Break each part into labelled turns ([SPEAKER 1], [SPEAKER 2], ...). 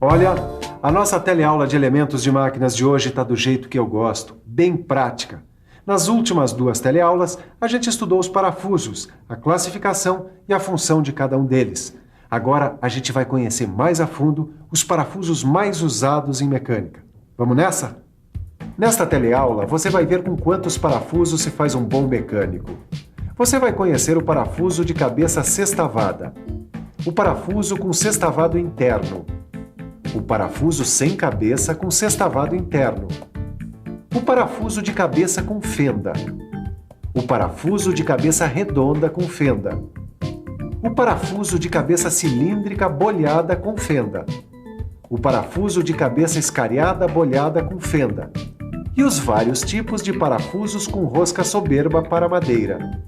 [SPEAKER 1] Olha, a nossa teleaula de elementos de máquinas de hoje está do jeito que eu gosto, bem prática. Nas últimas 2 teleaulas, a gente estudou os parafusos, a classificação e a função de cada um deles. Agora, a gente vai conhecer mais a fundo os parafusos mais usados em mecânica. Vamos nessa? Nesta teleaula, você vai ver com quantos parafusos se faz um bom mecânico. Você vai conhecer o parafuso de cabeça sextavada, o parafuso com sextavado interno, o parafuso sem cabeça com sextavado interno, o parafuso de cabeça com fenda, o parafuso de cabeça redonda com fenda, o parafuso de cabeça cilíndrica bolhada com fenda, o parafuso de cabeça escariada bolhada com fenda e os vários tipos de parafusos com rosca soberba para madeira.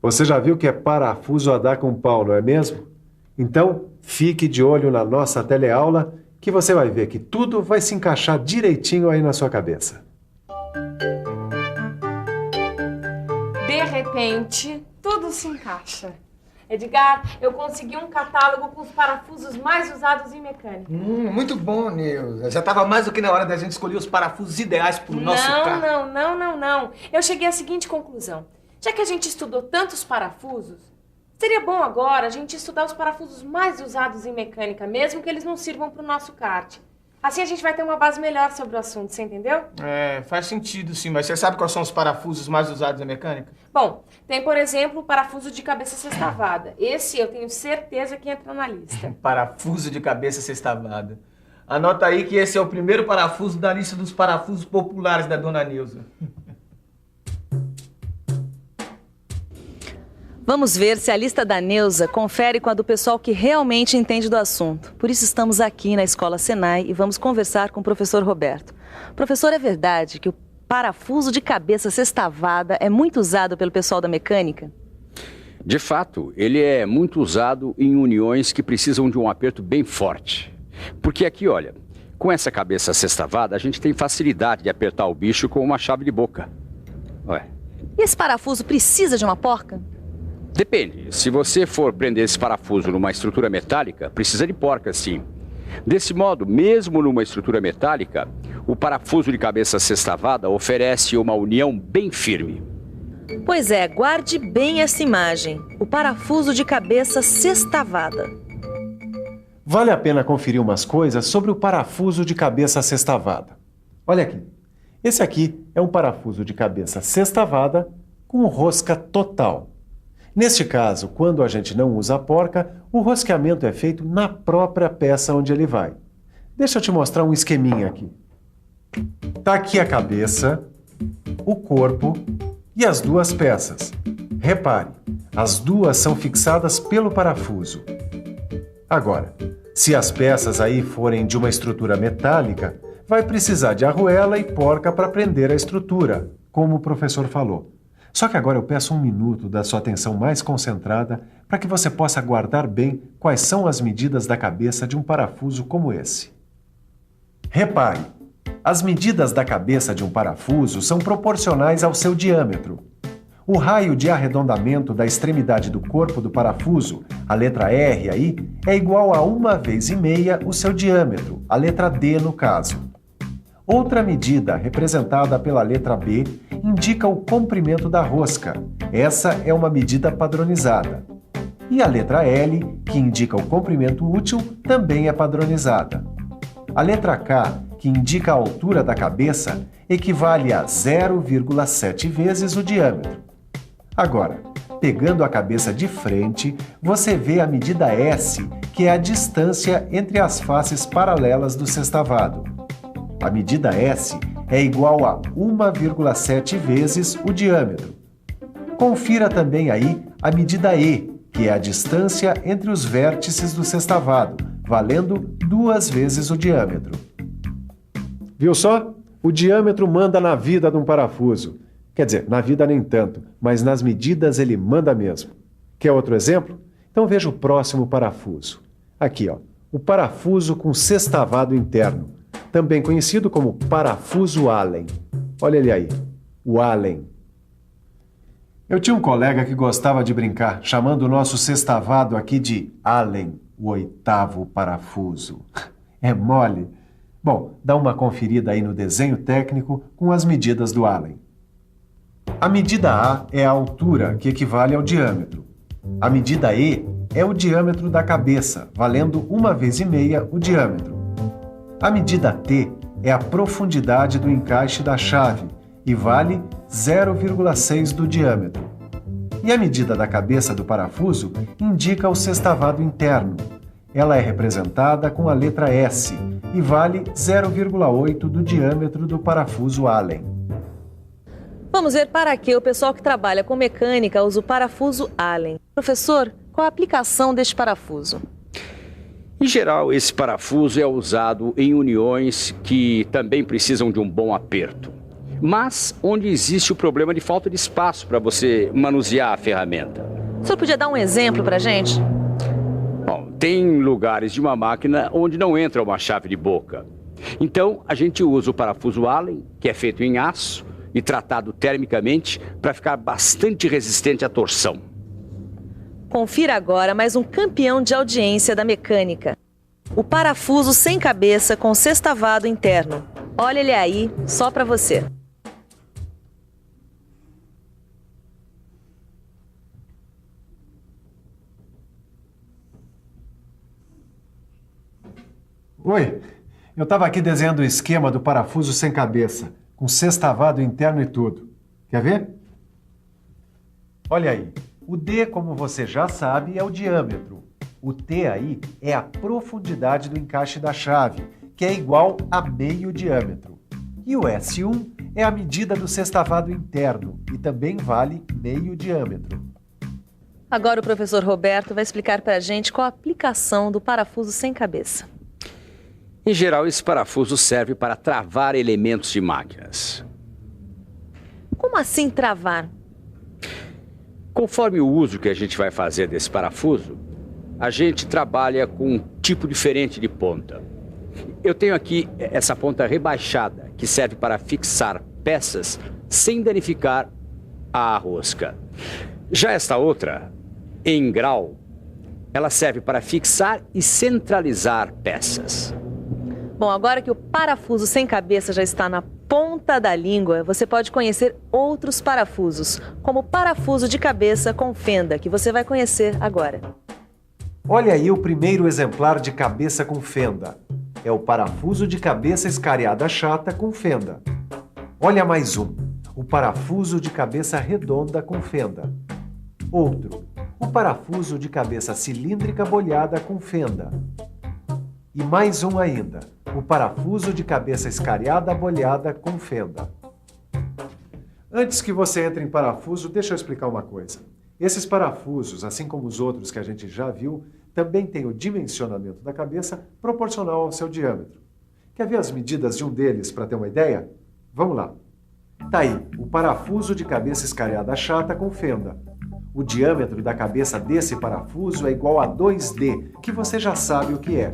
[SPEAKER 1] Você já viu que é parafuso a dar com pau, não é mesmo? Então, fique de olho na nossa teleaula que você vai ver que tudo vai se encaixar direitinho aí na sua cabeça.
[SPEAKER 2] De repente, tudo se encaixa. Edgar, eu consegui um catálogo com os parafusos mais usados em mecânica.
[SPEAKER 3] Muito bom, Nilza. Já estava mais do que na hora da gente escolher os parafusos ideais para o nosso carro.
[SPEAKER 2] Não. Eu cheguei à seguinte conclusão. Já que a gente estudou tantos parafusos, seria bom agora a gente estudar os parafusos mais usados em mecânica, mesmo que eles não sirvam para o nosso kart. Assim a gente vai ter uma base melhor sobre o assunto, você entendeu?
[SPEAKER 3] Faz sentido sim, mas você sabe quais são os parafusos mais usados em mecânica?
[SPEAKER 2] Bom, tem, por exemplo, o parafuso de cabeça sextavada. Esse eu tenho certeza que entra na lista.
[SPEAKER 3] Parafuso de cabeça sextavada. Anota aí que esse é o primeiro parafuso da lista dos parafusos populares da Dona Nilza.
[SPEAKER 4] Vamos ver se a lista da Neuza confere com a do pessoal que realmente entende do assunto. Por isso estamos aqui na Escola Senai e vamos conversar com o professor Roberto. Professor, é verdade que o parafuso de cabeça sextavada é muito usado pelo pessoal da mecânica?
[SPEAKER 5] De fato, ele é muito usado em uniões que precisam de um aperto bem forte. Porque aqui, olha, com essa cabeça sextavada, a gente tem facilidade de apertar o bicho com uma chave de boca. Ué.
[SPEAKER 4] E esse parafuso precisa de uma porca?
[SPEAKER 5] Depende. Se você for prender esse parafuso numa estrutura metálica, precisa de porca, sim. Desse modo, mesmo numa estrutura metálica, o parafuso de cabeça sextavada oferece uma união bem firme.
[SPEAKER 4] Pois é, guarde bem essa imagem. O parafuso de cabeça sextavada.
[SPEAKER 1] Vale a pena conferir umas coisas sobre o parafuso de cabeça sextavada. Olha aqui. Esse aqui é um parafuso de cabeça sextavada com rosca total. Neste caso, quando a gente não usa a porca, o rosqueamento é feito na própria peça onde ele vai. Deixa eu te mostrar um esqueminha aqui. Tá aqui a cabeça, o corpo e as 2 peças. Repare, as 2 são fixadas pelo parafuso. Agora, se as peças aí forem de uma estrutura metálica, vai precisar de arruela e porca para prender a estrutura, como o professor falou. Só que agora eu peço 1 minuto da sua atenção mais concentrada para que você possa guardar bem quais são as medidas da cabeça de um parafuso como esse. Repare, as medidas da cabeça de um parafuso são proporcionais ao seu diâmetro. O raio de arredondamento da extremidade do corpo do parafuso, a letra R aí, é igual a 1,5 vezes o seu diâmetro, a letra D no caso. Outra medida, representada pela letra B, indica o comprimento da rosca. Essa é uma medida padronizada. E a letra L, que indica o comprimento útil, também é padronizada. A letra K, que indica a altura da cabeça, equivale a 0,7 vezes o diâmetro. Agora, pegando a cabeça de frente, você vê a medida S, que é a distância entre as faces paralelas do sextavado. A medida S é igual a 1,7 vezes o diâmetro. Confira também aí a medida E, que é a distância entre os vértices do sextavado, valendo 2 vezes o diâmetro. Viu só? O diâmetro manda na vida de um parafuso. Quer dizer, na vida nem tanto, mas nas medidas ele manda mesmo. Quer outro exemplo? Então veja o próximo parafuso. Aqui, ó, o parafuso com sextavado interno, também conhecido como parafuso Allen. Olha ele aí, o Allen. Eu tinha um colega que gostava de brincar, chamando o nosso sextavado aqui de Allen, o 8º parafuso. É mole. Bom, dá uma conferida aí no desenho técnico com as medidas do Allen. A medida A é a altura, que equivale ao diâmetro. A medida E é o diâmetro da cabeça, valendo 1,5 vezes o diâmetro. A medida T é a profundidade do encaixe da chave e vale 0,6 do diâmetro. E a medida da cabeça do parafuso indica o sextavado interno. Ela é representada com a letra S e vale 0,8 do diâmetro do parafuso Allen.
[SPEAKER 4] Vamos ver para que o pessoal que trabalha com mecânica usa o parafuso Allen. Professor, qual a aplicação deste parafuso?
[SPEAKER 5] Em geral, esse parafuso é usado em uniões que também precisam de um bom aperto, mas onde existe o problema de falta de espaço para você manusear a ferramenta.
[SPEAKER 4] O senhor podia dar um exemplo para a gente?
[SPEAKER 5] Bom, tem lugares de uma máquina onde não entra uma chave de boca. Então, a gente usa o parafuso Allen, que é feito em aço e tratado termicamente para ficar bastante resistente à torção.
[SPEAKER 4] Confira agora mais um campeão de audiência da mecânica. O parafuso sem cabeça com sextavado interno. Olha ele aí, só para você.
[SPEAKER 1] Oi, eu estava aqui desenhando o esquema do parafuso sem cabeça, com sextavado interno e tudo. Quer ver? Olha aí, o D, como você já sabe, é o diâmetro. O T aí é a profundidade do encaixe da chave, que é igual a meio diâmetro. E o S1 é a medida do sextavado interno e também vale meio diâmetro.
[SPEAKER 4] Agora o professor Roberto vai explicar para a gente qual a aplicação do parafuso sem cabeça.
[SPEAKER 5] Em geral, esse parafuso serve para travar elementos de máquinas.
[SPEAKER 4] Como assim travar?
[SPEAKER 5] Conforme o uso que a gente vai fazer desse parafuso, a gente trabalha com um tipo diferente de ponta. Eu tenho aqui essa ponta rebaixada, que serve para fixar peças sem danificar a rosca. Já esta outra, em grau, ela serve para fixar e centralizar peças.
[SPEAKER 4] Bom, agora que o parafuso sem cabeça já está na ponta da língua, você pode conhecer outros parafusos, como o parafuso de cabeça com fenda, que você vai conhecer agora.
[SPEAKER 1] Olha aí o primeiro exemplar de cabeça com fenda. É o parafuso de cabeça escariada chata com fenda. Olha mais um, o parafuso de cabeça redonda com fenda. Outro, o parafuso de cabeça cilíndrica bolhada com fenda. E mais um ainda, o parafuso de cabeça escariada bolhada com fenda. Antes que você entre em parafuso, deixa eu explicar uma coisa. Esses parafusos, assim como os outros que a gente já viu, também têm o dimensionamento da cabeça proporcional ao seu diâmetro. Quer ver as medidas de um deles para ter uma ideia? Vamos lá. Tá aí, o parafuso de cabeça escariada chata com fenda. O diâmetro da cabeça desse parafuso é igual a 2D, que você já sabe o que é.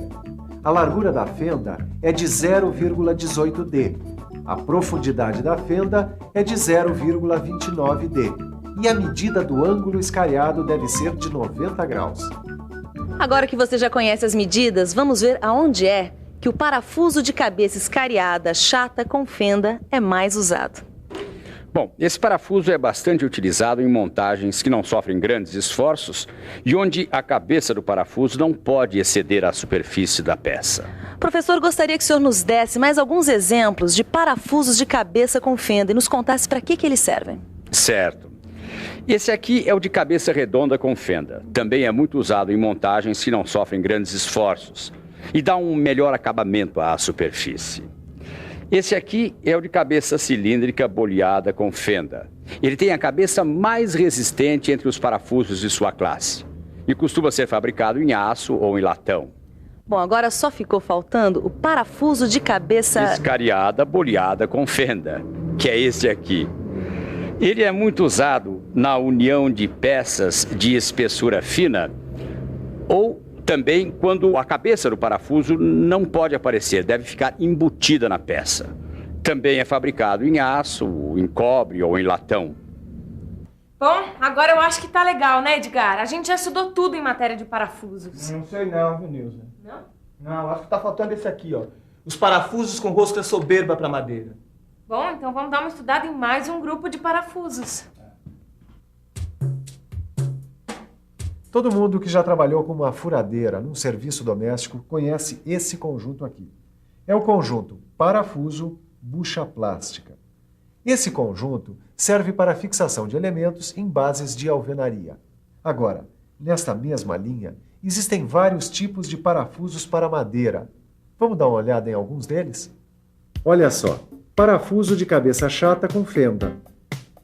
[SPEAKER 1] A largura da fenda é de 0,18D. A profundidade da fenda é de 0,29D. E a medida do ângulo escariado deve ser de 90 graus.
[SPEAKER 4] Agora que você já conhece as medidas, vamos ver aonde é que o parafuso de cabeça escariada chata com fenda é mais usado.
[SPEAKER 5] Bom, esse parafuso é bastante utilizado em montagens que não sofrem grandes esforços e onde a cabeça do parafuso não pode exceder a superfície da peça.
[SPEAKER 4] Professor, gostaria que o senhor nos desse mais alguns exemplos de parafusos de cabeça com fenda e nos contasse para que eles servem.
[SPEAKER 5] Certo. Esse aqui é o de cabeça redonda com fenda. Também é muito usado em montagens que não sofrem grandes esforços e dá um melhor acabamento à superfície. Esse aqui é o de cabeça cilíndrica bolhada com fenda. Ele tem a cabeça mais resistente entre os parafusos de sua classe e costuma ser fabricado em aço ou em latão.
[SPEAKER 4] Bom, agora só ficou faltando o parafuso de cabeça
[SPEAKER 5] escariada bolhada com fenda, que é esse aqui. Ele é muito usado na união de peças de espessura fina ou também quando a cabeça do parafuso não pode aparecer, deve ficar embutida na peça. Também é fabricado em aço, em cobre ou em latão.
[SPEAKER 2] Bom, agora eu acho que tá legal, né, Edgar? A gente já estudou tudo em matéria de parafusos.
[SPEAKER 3] Não sei não, viu, Nilza?
[SPEAKER 2] Não?
[SPEAKER 3] Não, acho que tá faltando esse aqui, ó. Os parafusos com rosca soberba para madeira.
[SPEAKER 2] Bom, então vamos dar uma estudada em mais um grupo de parafusos.
[SPEAKER 1] Todo mundo que já trabalhou com uma furadeira num serviço doméstico conhece esse conjunto aqui. É o conjunto parafuso bucha plástica. Esse conjunto serve para a fixação de elementos em bases de alvenaria. Agora, nesta mesma linha, existem vários tipos de parafusos para madeira. Vamos dar uma olhada em alguns deles? Olha só, parafuso de cabeça chata com fenda,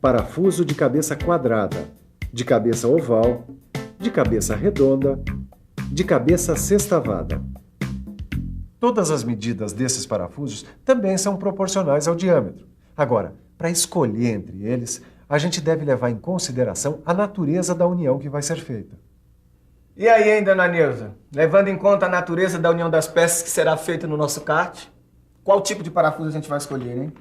[SPEAKER 1] parafuso de cabeça quadrada, de cabeça oval, de cabeça redonda, de cabeça sextavada. Todas as medidas desses parafusos também são proporcionais ao diâmetro. Agora, para escolher entre eles, a gente deve levar em consideração a natureza da união que vai ser feita.
[SPEAKER 3] E aí, hein, dona Neuza? Levando em conta a natureza da união das peças que será feita no nosso kart, qual tipo de parafuso a gente vai escolher, hein?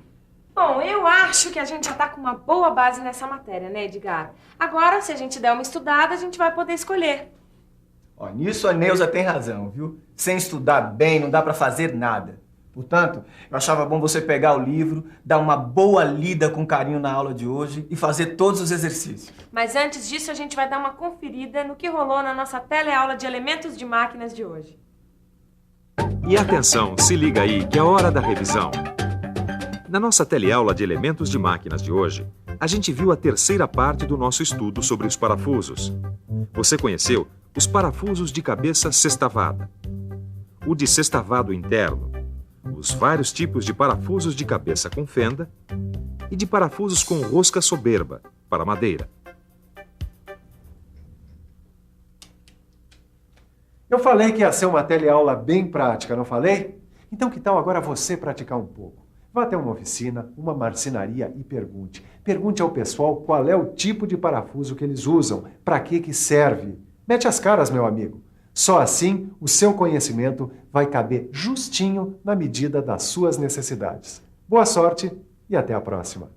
[SPEAKER 2] Bom, eu acho que a gente já tá com uma boa base nessa matéria, né, Edgar? Agora, se a gente der uma estudada, a gente vai poder escolher.
[SPEAKER 3] Ó, nisso a Neuza tem razão, viu? Sem estudar bem, não dá pra fazer nada. Portanto, eu achava bom você pegar o livro, dar uma boa lida com carinho na aula de hoje e fazer todos os exercícios.
[SPEAKER 2] Mas antes disso, a gente vai dar uma conferida no que rolou na nossa teleaula de elementos de máquinas de hoje.
[SPEAKER 6] E atenção, se liga aí que é hora da revisão. Na nossa teleaula de elementos de máquinas de hoje, a gente viu a terceira parte do nosso estudo sobre os parafusos. Você conheceu os parafusos de cabeça sextavada, o de sextavado interno, os vários tipos de parafusos de cabeça com fenda e de parafusos com rosca soberba, para madeira.
[SPEAKER 1] Eu falei que ia ser uma teleaula bem prática, não falei? Então que tal agora você praticar um pouco? Vá até uma oficina, uma marcenaria e pergunte. Pergunte ao pessoal qual é o tipo de parafuso que eles usam, para que serve. Mete as caras, meu amigo. Só assim o seu conhecimento vai caber justinho na medida das suas necessidades. Boa sorte e até a próxima.